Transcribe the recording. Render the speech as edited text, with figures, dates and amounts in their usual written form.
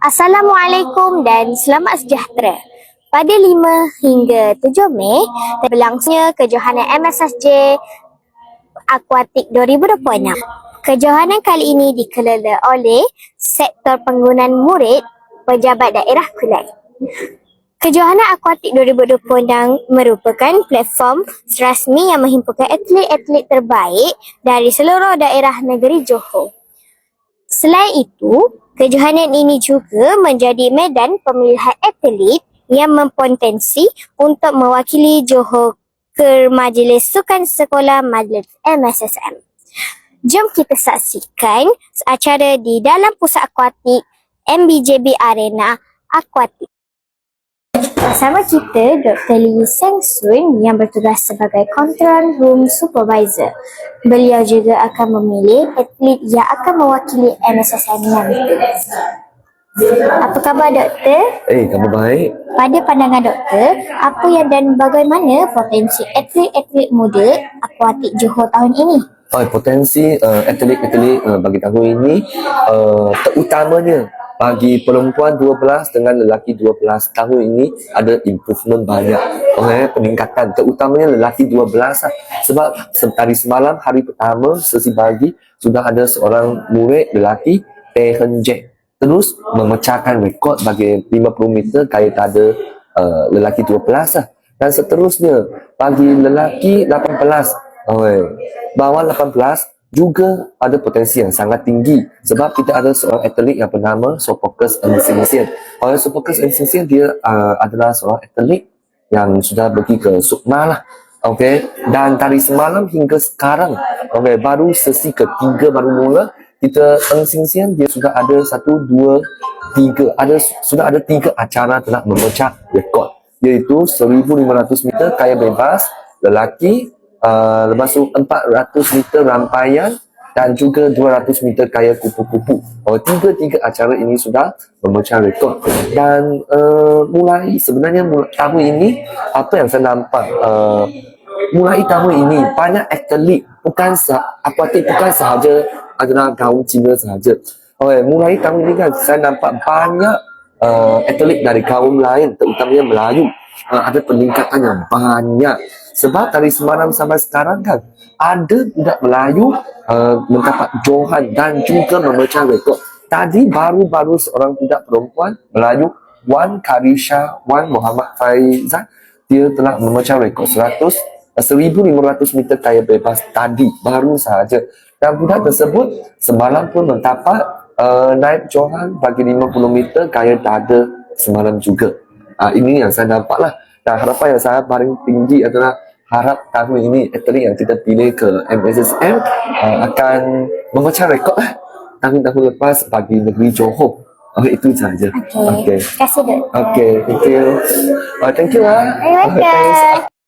Assalamualaikum dan selamat sejahtera. Pada 5 hingga 7 Mei, berlangsungnya kejohanan MSSJ Akuatik 2026. Kejohanan kali ini dikelola oleh Sektor Penggunaan Murid Pejabat Daerah Kulai. Kejohanan Akuatik 2026 merupakan platform rasmi yang menghimpunkan atlet-atlet terbaik dari seluruh daerah negeri Johor. Selain itu, kejohanan ini juga menjadi medan pemilihan atlet yang mempotensi untuk mewakili Johor ke Majlis Sukan Sekolah Majlis MSSM. Jom kita saksikan acara di dalam Pusat Akuatik MBJB Arena Akuatik. Bersama kita Dr. Lee Seng Sun yang bertugas sebagai Control Room Supervisor. Beliau juga akan memilih atlet yang akan mewakili MSSM nanti. Apa khabar doktor? Khabar baik. Pada pandangan doktor, apa yang dan bagaimana potensi atlet-atlet muda akuatik Johor tahun ini? Potensi atlet-atlet bagi tahun ini terutamanya bagi perempuan 12 dengan lelaki 12 tahun ini ada improvement banyak. Peningkatan terutamanya lelaki 12 lah. Sebab tadi semalam hari pertama sesi pagi sudah ada seorang murid lelaki Taehan Jack terus memecahkan rekod bagi 50 meter gaya tada lelaki 12 lah. Dan seterusnya bagi lelaki 18 bawah 18 juga ada potensi yang sangat tinggi sebab kita ada seorang atlet yang bernama Sophocles Ensingsian. Sophocles Ensingsian dia adalah seorang atlet yang sudah pergi ke Sukma lah. Dan dari semalam hingga sekarang baru sesi ketiga baru mula, kita Ensingsian dia sudah ada 1, 2, 3 sudah ada 3 acara telah memecah rekod, iaitu 1500 meter kaya bebas lelaki, lepas tu 400 meter rampaian dan juga 200 meter kaya kupu-kupu. Tiga acara ini sudah memecah rekod. Dan sebenarnya tahun ini apa yang saya nampak mulai tahun ini banyak atlet akuatik bukan sahaja adalah kaum Cina sahaja. Mulai tahun ini kan saya nampak banyak atlet dari kaum lain terutamanya Melayu ada peningkatan yang banyak. Sebab dari semalam sampai sekarang kan ada budak Melayu mendapat johan dan juga memecah rekod. Tadi baru-baru seorang budak perempuan Melayu Wan Karisha Wan Muhammad Faizan, dia telah memecah rekod 1500 meter kaya bebas tadi baru sahaja. Dan budak tersebut semalam pun mendapat naik johan bagi 50 meter kaya dada semalam juga. Ini yang saya nampak lah. Dan harapan yang saya paling tinggi adalah harap tahun ini atlet yang kita pilih ke MSSM akan memecah rekod lah tahun-tahun lepas bagi negeri Johor. Itu sahaja. Terima kasih doktor. Thank you. Thank you. Terima kasih.